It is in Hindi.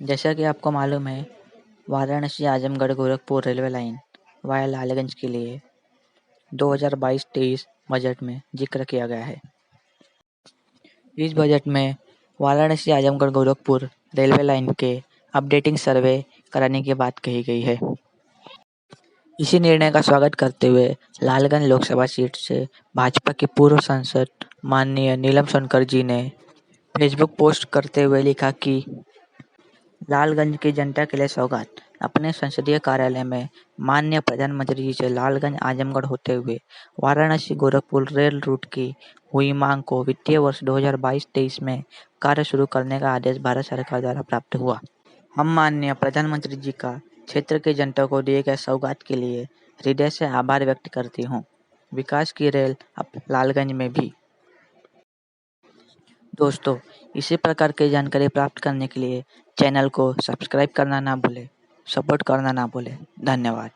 जैसा कि आपको मालूम है, Varanasi Azamgarh Gorakhpur railway line via Lalganj के लिए 2022-23 बजट में जिक्र किया गया है। इस बजट में वाराणसी आजमगढ़ गोरखपुर रेलवे लाइन के अपडेटिंग सर्वे कराने की बात कही गई है। इसी निर्णय का स्वागत करते हुए लालगंज लोकसभा सीट से भाजपा के पूर्व सांसद माननीय नीलम सोनकर जी ने फेसबुक पोस्ट करते हुए लिखा कि लालगंज की जनता के लिए सौगात। अपने संसदीय कार्यालय में माननीय प्रधानमंत्री जी से लालगंज आजमगढ़ होते हुए वाराणसी गोरखपुर रेल रूट की हुई मांग को वित्तीय वर्ष 2022-23 में कार्य शुरू करने का आदेश भारत सरकार द्वारा प्राप्त हुआ। हम माननीय प्रधानमंत्री जी का क्षेत्र की जनता को दिए गए सौगात के लिए हृदय से आभार व्यक्त करती हूँ। विकास की रेल अब लालगंज में भी। दोस्तों, इसी प्रकार की जानकारी प्राप्त करने के लिए चैनल को सब्सक्राइब करना ना भूलें, सपोर्ट करना ना भूलें। धन्यवाद।